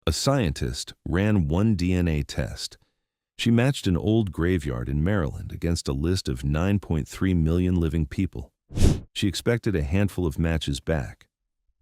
A scientist ran one DNA test. She matched an old graveyard in Maryland against a list of 9.3 million living people. She expected a handful of matches back.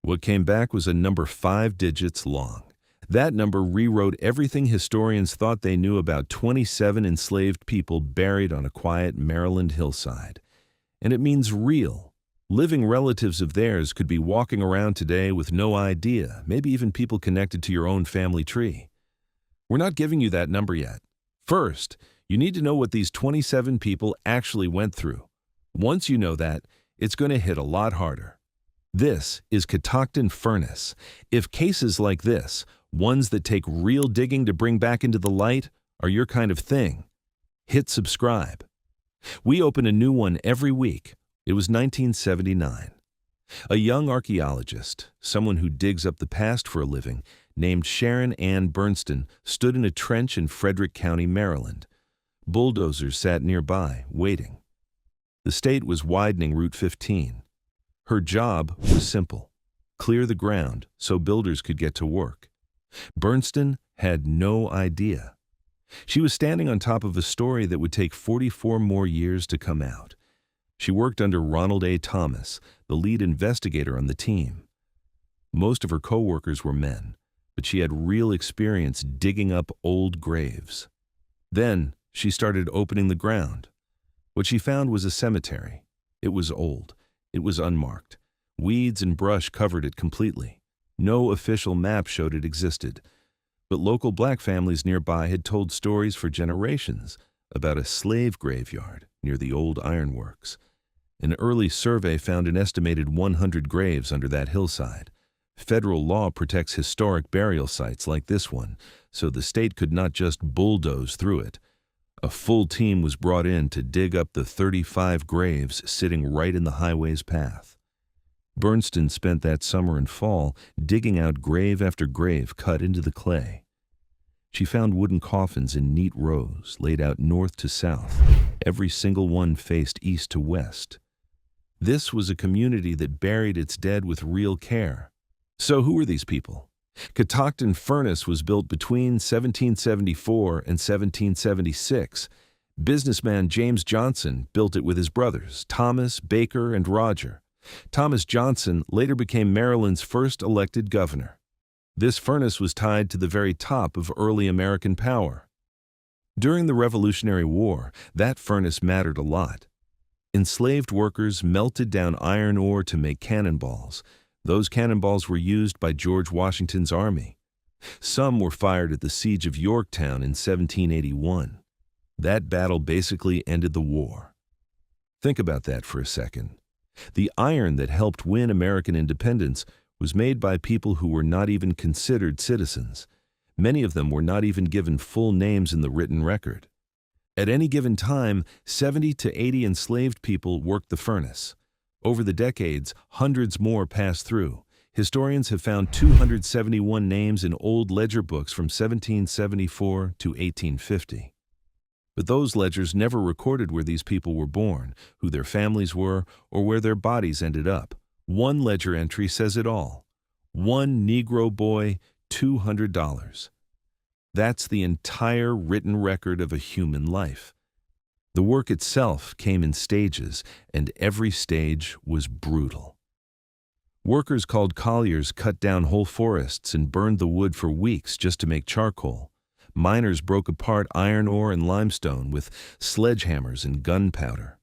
What came back was a number 5 digits long. That number rewrote everything historians thought they knew about 27 enslaved people buried on a quiet Maryland hillside. And it means real. Living relatives of theirs could be walking around today with no idea, maybe even people connected to your own family tree. We're not giving you that number yet. First, you need to know what these 27 people actually went through. Once you know that, it's going to hit a lot harder. This is Catoctin furnace. If cases like this, ones that take real digging to bring back into the light, are your kind of thing, hit subscribe. We open a new one every week. It was 1979. A young archaeologist, someone who digs up the past for a living, named Sharon Ann Bernstein, stood in a trench in Frederick County, Maryland. Bulldozers sat nearby, waiting. The state was widening Route 15. Her job was simple: clear the ground so builders could get to work. Bernstein had no idea. She was standing on top of a story that would take 44 more years to come out. She worked under Ronald A. Thomas, the lead investigator on the team. Most of her co-workers were men, but she had real experience digging up old graves. Then she started opening the ground. What she found was a cemetery. It was old. It was unmarked. Weeds and brush covered it completely. No official map showed it existed. But local black families nearby had told stories for generations about a slave graveyard near the old ironworks. An early survey found an estimated 100 graves under that hillside. Federal law protects historic burial sites like this one, so the state could not just bulldoze through it. A full team was brought in to dig up the 35 graves sitting right in the highway's path. Bernstein spent that summer and fall digging out grave after grave cut into the clay. She found wooden coffins in neat rows laid out north to south. Every single one faced east to west. This was a community that buried its dead with real care. So who were these people? Catoctin Furnace was built between 1774 and 1776. Businessman James Johnson built it with his brothers, Thomas, Baker, and Roger. Thomas Johnson later became Maryland's first elected governor. This furnace was tied to the very top of early American power. During the Revolutionary War, that furnace mattered a lot. Enslaved workers melted down iron ore to make cannonballs. Those cannonballs were used by George Washington's army. Some were fired at the siege of Yorktown in 1781. That battle basically ended the war. Think about that for a second. The iron that helped win American independence was made by people who were not even considered citizens. Many of them were not even given full names in the written record. At any given time, 70 to 80 enslaved people worked the furnace. Over the decades, hundreds more passed through. Historians have found 271 names in old ledger books from 1774 to 1850. But those ledgers never recorded where these people were born, who their families were, or where their bodies ended up. One ledger entry says it all. One Negro boy, $200. That's the entire written record of a human life. The work itself came in stages, and every stage was brutal. Workers called colliers cut down whole forests and burned the wood for weeks just to make charcoal. Miners broke apart iron ore and limestone with sledgehammers and gunpowder.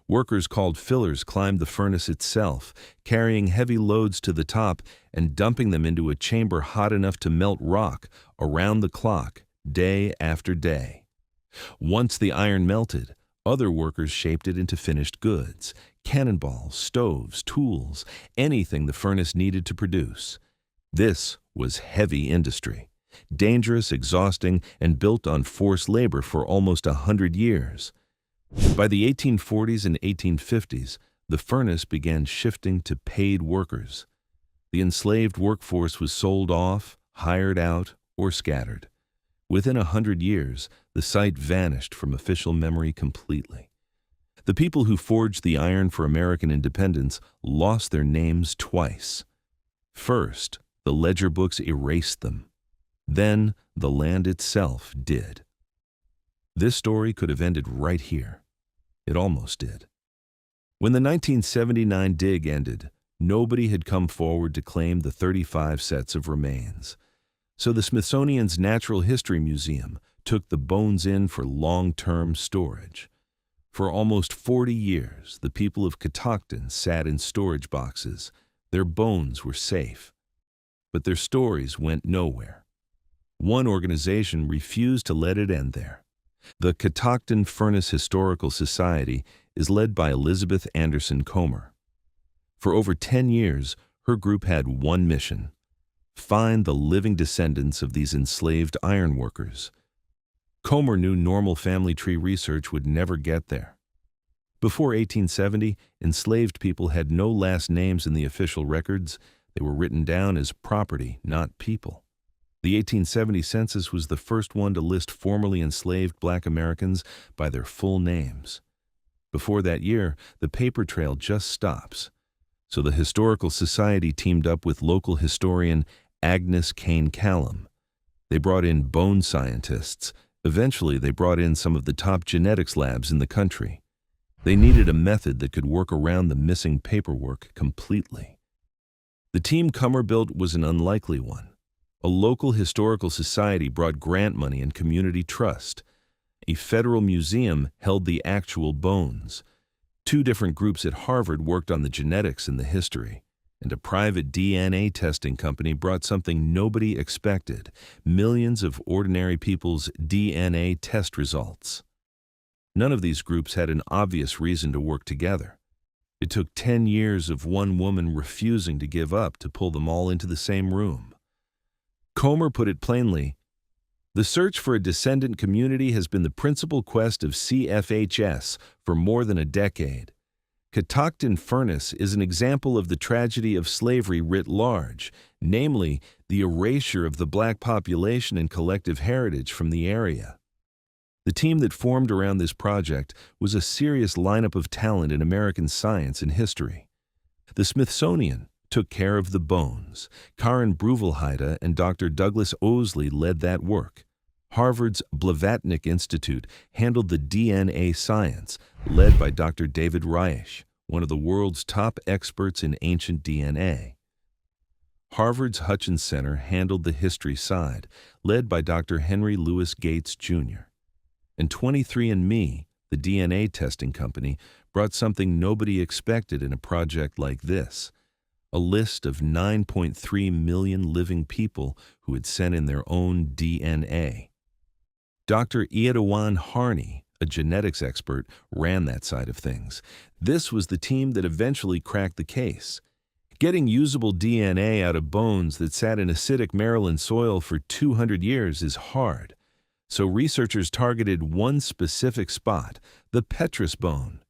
Workers called fillers climbed the furnace itself, carrying heavy loads to the top and dumping them into a chamber hot enough to melt rock around the clock, day after day. Once the iron melted, other workers shaped it into finished goods: cannonballs, stoves, tools, anything the furnace needed to produce. This was heavy industry, dangerous, exhausting, and built on forced labor for almost 100 years. By the 1840s and 1850s, the furnace began shifting to paid workers. The enslaved workforce was sold off, hired out, or scattered. Within 100 years, the site vanished from official memory completely. The people who forged the iron for American independence lost their names twice. First, the ledger books erased them. Then the land itself did. This story could have ended right here. It almost did. When the 1979 dig ended, nobody had come forward to claim the 35 sets of remains. So the Smithsonian's Natural History Museum took the bones in for long-term storage. For almost 40 years, the people of Catoctin sat in storage boxes. Their bones were safe. But their stories went nowhere. One organization refused to let it end there. The Catoctin Furnace Historical Society is led by Elizabeth Anderson Comer. For over 10 years, her group had one mission: find the living descendants of these enslaved ironworkers. Comer knew normal family tree research would never get there. Before 1870, enslaved people had no last names in the official records. They were written down as property, not people. The 1870 census was the first one to list formerly enslaved Black Americans by their full names. Before that year, the paper trail just stops. So the Historical Society teamed up with local historian Agnes Kane Callum. They brought in bone scientists. Eventually, they brought in some of the top genetics labs in the country. They needed a method that could work around the missing paperwork completely. The team Comer built was an unlikely one. A local historical society brought grant money and community trust. A federal museum held the actual bones. 2 different groups at Harvard worked on the genetics and the history. And a private DNA testing company brought something nobody expected: millions of ordinary people's DNA test results. None of these groups had an obvious reason to work together. It took 10 years of one woman refusing to give up to pull them all into the same room. Comer put it plainly: the search for a descendant community has been the principal quest of CFHS for more than a decade. Catoctin Furnace is an example of the tragedy of slavery writ large, namely, the erasure of the Black population and collective heritage from the area. The team that formed around this project was a serious lineup of talent in American science and history. The Smithsonian took care of the bones. Karen Bruvelheide and Dr. Douglas Owsley led that work. Harvard's Blavatnik Institute handled the DNA science, led by Dr. David Reich, one of the world's top experts in ancient DNA. Harvard's Hutchins Center handled the history side, led by Dr. Henry Louis Gates, Jr. And 23andMe, the DNA testing company, brought something nobody expected in a project like this: a list of 9.3 million living people who had sent in their own DNA. Dr. Iedewan Harney, a genetics expert, ran that side of things. This was the team that eventually cracked the case. Getting usable DNA out of bones that sat in acidic Maryland soil for 200 years is hard. So researchers targeted one specific spot, the petrous bone.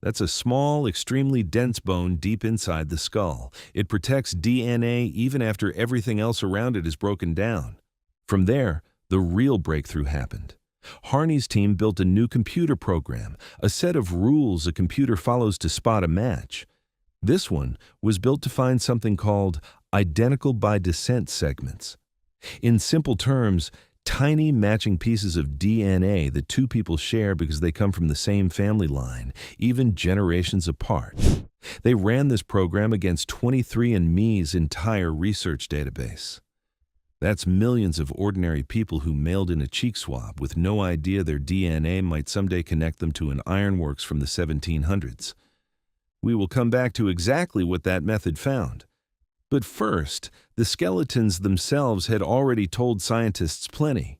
That's a small, extremely dense bone deep inside the skull. It protects DNA even after everything else around it is broken down. From there, the real breakthrough happened. Harney's team built a new computer program, a set of rules a computer follows to spot a match. This one was built to find something called identical by descent segments. In simple terms, tiny matching pieces of DNA that 2 people share because they come from the same family line, even generations apart. They ran this program against 23andMe's entire research database. That's millions of ordinary people who mailed in a cheek swab with no idea their DNA might someday connect them to an ironworks from the 1700s. We will come back to exactly what that method found. But first, the skeletons themselves had already told scientists plenty.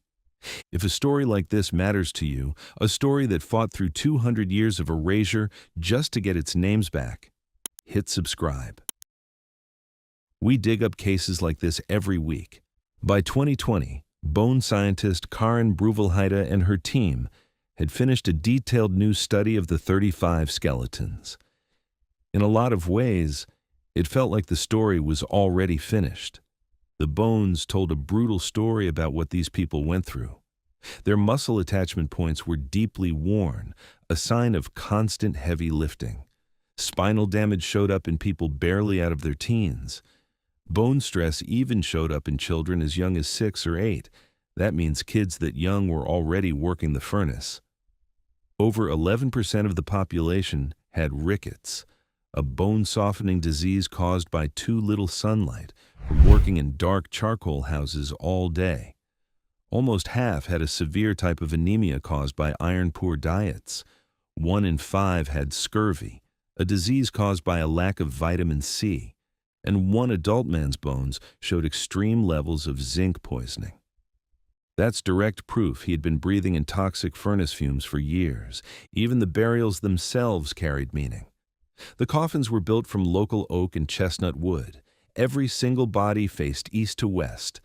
If a story like this matters to you, a story that fought through 200 years of erasure just to get its names back, hit subscribe. We dig up cases like this every week. By 2020, bone scientist Karen Bruvelheide and her team had finished a detailed new study of the 35 skeletons. In a lot of ways, it felt like the story was already finished. The bones told a brutal story about what these people went through. Their muscle attachment points were deeply worn, a sign of constant heavy lifting. Spinal damage showed up in people barely out of their teens. Bone stress even showed up in children as young as 6 or 8. That means kids that young were already working the furnace. Over 11% of the population had rickets, a bone-softening disease caused by too little sunlight from working in dark charcoal houses all day. Almost half had a severe type of anemia caused by iron-poor diets. 1 in 5 had scurvy, a disease caused by a lack of vitamin C, and 1 adult man's bones showed extreme levels of zinc poisoning. That's direct proof he had been breathing in toxic furnace fumes for years. Even the burials themselves carried meaning. The coffins were built from local oak and chestnut wood. Every single body faced east to west.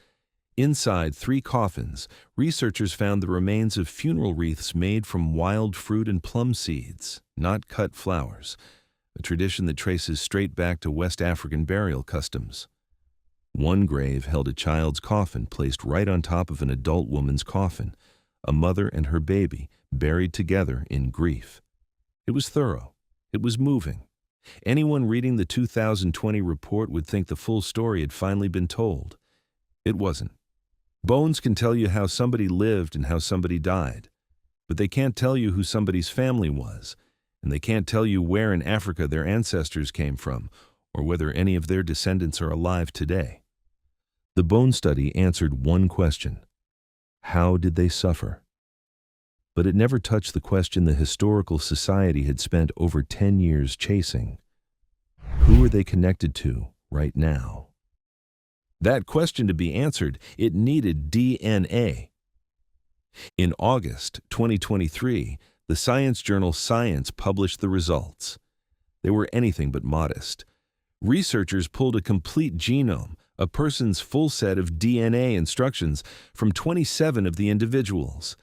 Inside 3 coffins, researchers found the remains of funeral wreaths made from wild fruit and plum seeds, not cut flowers, a tradition that traces straight back to West African burial customs. 1 grave held a child's coffin placed right on top of an adult woman's coffin, a mother and her baby buried together in grief. It was thorough. It was moving. Anyone reading the 2020 report would think the full story had finally been told. It wasn't. Bones can tell you how somebody lived and how somebody died, but they can't tell you who somebody's family was, and they can't tell you where in Africa their ancestors came from, or whether any of their descendants are alive today. The bone study answered one question: how did they suffer? But it never touched the question the Historical Society had spent over 10 years chasing. Who are they connected to right now? That question to be answered, it needed DNA. In August 2023, the science journal Science published the results. They were anything but modest. Researchers pulled a complete genome, a person's full set of DNA instructions, from 27 of the individuals.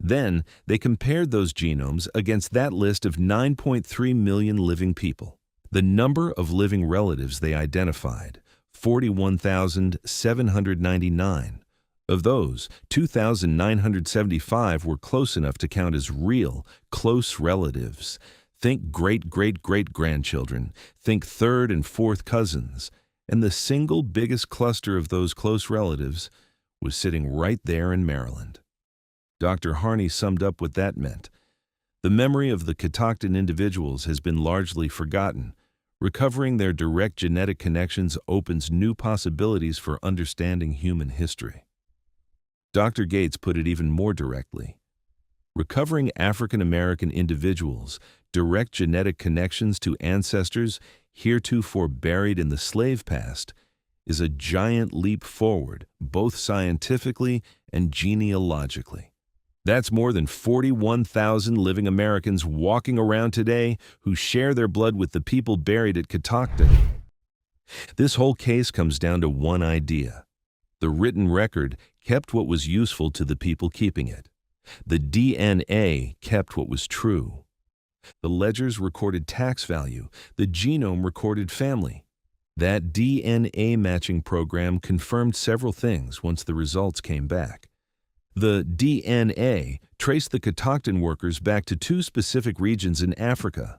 Then, they compared those genomes against that list of 9.3 million living people. The number of living relatives they identified: 41,799. Of those, 2,975 were close enough to count as real, close relatives. Think great-great-great-grandchildren. Think third and fourth cousins. And the single biggest cluster of those close relatives was sitting right there in Maryland. Dr. Harney summed up what that meant. The memory of the Catoctin individuals has been largely forgotten. Recovering their direct genetic connections opens new possibilities for understanding human history. Dr. Gates put it even more directly. Recovering African American individuals' direct genetic connections to ancestors heretofore buried in the slave past is a giant leap forward, both scientifically and genealogically. That's more than 41,000 living Americans walking around today who share their blood with the people buried at Catoctin. This whole case comes down to one idea. The written record kept what was useful to the people keeping it. The DNA kept what was true. The ledgers recorded tax value. The genome recorded family. That DNA matching program confirmed several things once the results came back. The DNA traced the Catoctin workers back to 2 specific regions in Africa.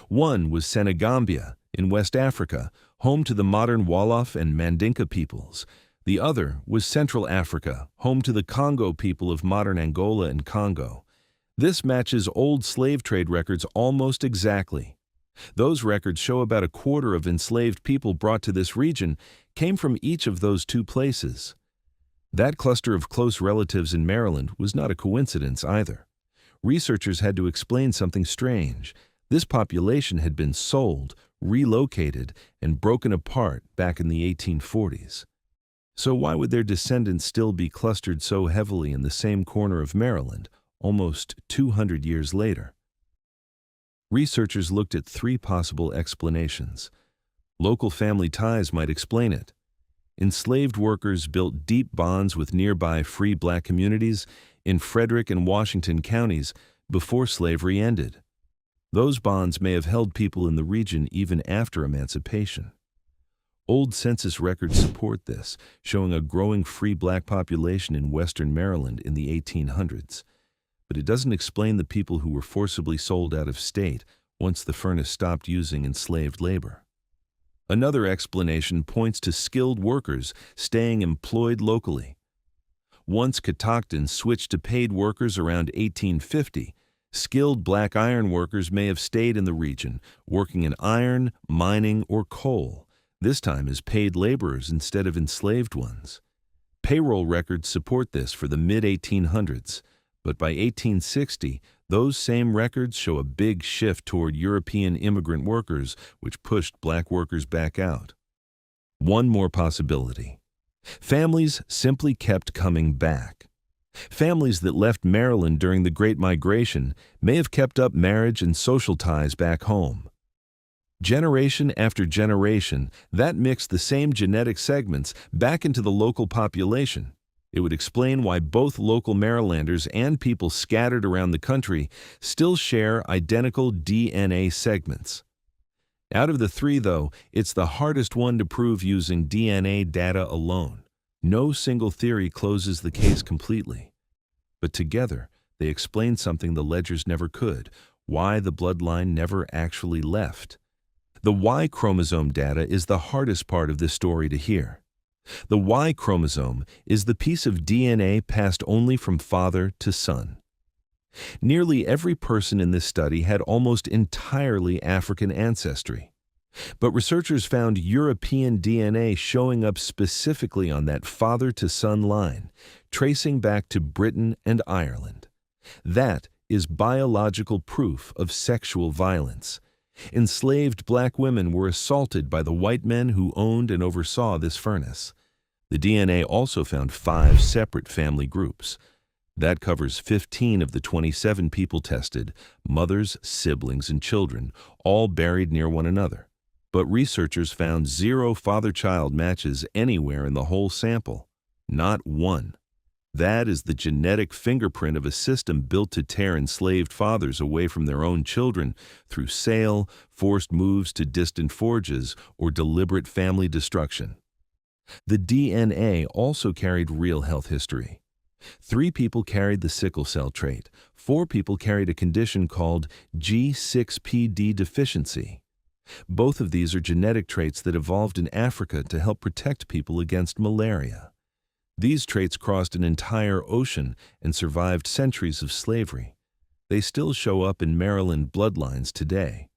One was Senegambia in West Africa, home to the modern Wolof and Mandinka peoples. The other was Central Africa, home to the Congo people of modern Angola and Congo. This matches old slave trade records almost exactly. Those records show about a quarter of enslaved people brought to this region came from each of those 2 places. That cluster of close relatives in Maryland was not a coincidence either. Researchers had to explain something strange. This population had been sold, relocated, and broken apart back in the 1840s. So why would their descendants still be clustered so heavily in the same corner of Maryland, almost 200 years later? Researchers looked at 3 possible explanations. Local family ties might explain it. Enslaved workers built deep bonds with nearby free black communities in Frederick and Washington counties before slavery ended. Those bonds may have held people in the region even after emancipation. Old census records support this, showing a growing free black population in western Maryland in the 1800s. But it doesn't explain the people who were forcibly sold out of state once the furnace stopped using enslaved labor. Another explanation points to skilled workers staying employed locally. Once Catoctin switched to paid workers around 1850, skilled black iron workers may have stayed in the region, working in iron, mining, or coal, this time as paid laborers instead of enslaved ones. Payroll records support this for the mid-1800s, but by 1860, those same records show a big shift toward European immigrant workers, which pushed black workers back out. One more possibility. Families simply kept coming back. Families that left Maryland during the Great Migration may have kept up marriage and social ties back home. Generation after generation, that mixed the same genetic segments back into the local population. It would explain why both local Marylanders and people scattered around the country still share identical DNA segments. Out of the three, though, it's the hardest one to prove using DNA data alone. No single theory closes the case completely. But together, they explain something the ledgers never could: why the bloodline never actually left. The Y chromosome data is the hardest part of this story to hear. The Y chromosome is the piece of DNA passed only from father to son. Nearly every person in this study had almost entirely African ancestry. But researchers found European DNA showing up specifically on that father-to-son line, tracing back to Britain and Ireland. That is biological proof of sexual violence. Enslaved black women were assaulted by the white men who owned and oversaw this furnace. The DNA also found 5 separate family groups. That covers 15 of the 27 people tested, mothers, siblings, and children, all buried near one another. But researchers found 0 father-child matches anywhere in the whole sample. Not one. That is the genetic fingerprint of a system built to tear enslaved fathers away from their own children through sale, forced moves to distant forges, or deliberate family destruction. The DNA also carried real health history. 3 people carried the sickle cell trait. 4 people carried a condition called G6PD deficiency. Both of these are genetic traits that evolved in Africa to help protect people against malaria. These traits crossed an entire ocean and survived centuries of slavery. They still show up in Maryland bloodlines today.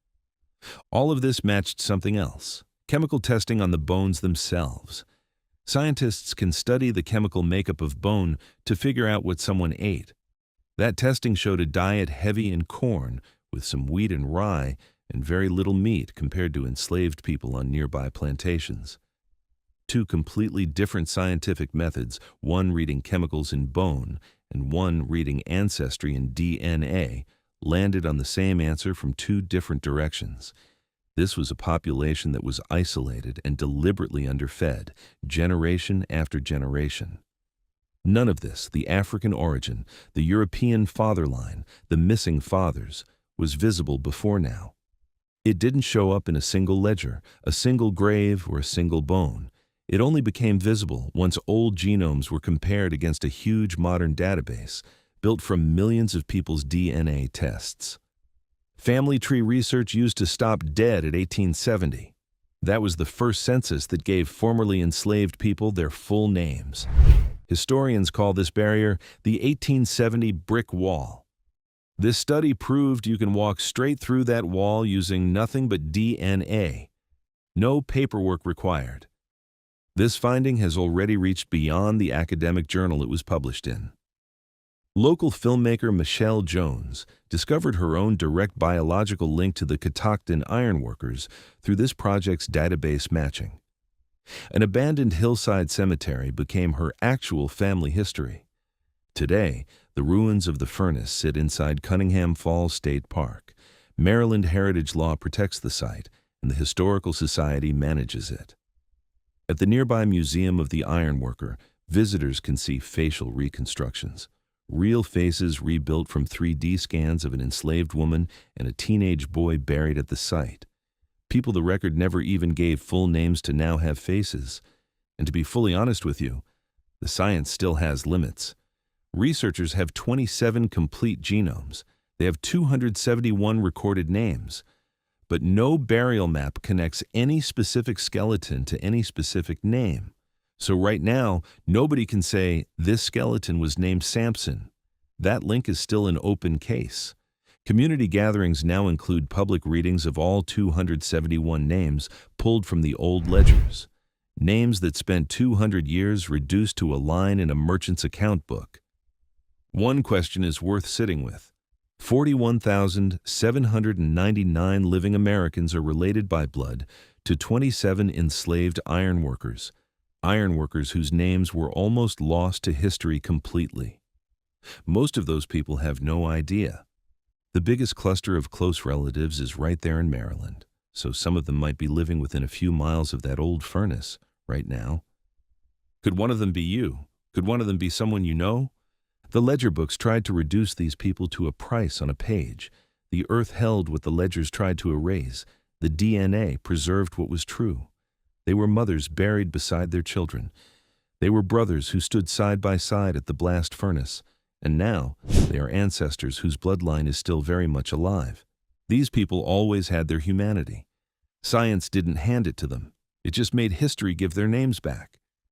All of this matched something else: chemical testing on the bones themselves. Scientists can study the chemical makeup of bone to figure out what someone ate. That testing showed a diet heavy in corn, with some wheat and rye, and very little meat compared to enslaved people on nearby plantations. 2 completely different scientific methods, one reading chemicals in bone and one reading ancestry in DNA, landed on the same answer from 2 different directions. This was a population that was isolated and deliberately underfed, generation after generation. None of this, the African origin, the European father line, the missing fathers, was visible before now. It didn't show up in a single ledger, a single grave, or a single bone. It only became visible once old genomes were compared against a huge modern database built from millions of people's DNA tests. Family tree research used to stop dead at 1870. That was the first census that gave formerly enslaved people their full names. Historians call this barrier the 1870 brick wall. This study proved you can walk straight through that wall using nothing but DNA. No paperwork required. This finding has already reached beyond the academic journal it was published in. Local filmmaker Michelle Jones discovered her own direct biological link to the Catoctin ironworkers through this project's database matching. An abandoned hillside cemetery became her actual family history. Today, the ruins of the furnace sit inside Cunningham Falls State Park. Maryland heritage law protects the site, and the Historical Society manages it. At the nearby Museum of the Ironworker, visitors can see facial reconstructions. Real faces rebuilt from 3D scans of an enslaved woman and a teenage boy buried at the site. People the record never even gave full names to now have faces. And to be fully honest with you, the science still has limits. Researchers have 27 complete genomes. They have 271 recorded names. but no burial map connects any specific skeleton to any specific name. So right now, nobody can say, this skeleton was named Samson. That link is still an open case. Community gatherings now include public readings of all 271 names pulled from the old ledgers. Names that spent 200 years reduced to a line in a merchant's account book. One question is worth sitting with. 41,799 living Americans are related by blood to 27 enslaved ironworkers whose names were almost lost to history completely. Most of those people have no idea. The biggest cluster of close relatives is right there in Maryland, so some of them might be living within a few miles of that old furnace right now. Could one of them be you? Could one of them be someone you know? The ledger books tried to reduce these people to a price on a page. The earth held what the ledgers tried to erase. The DNA preserved what was true. They were mothers buried beside their children. They were brothers who stood side by side at the blast furnace. And now, they are ancestors whose bloodline is still very much alive. These people always had their humanity. Science didn't hand it to them. It just made history give their names back.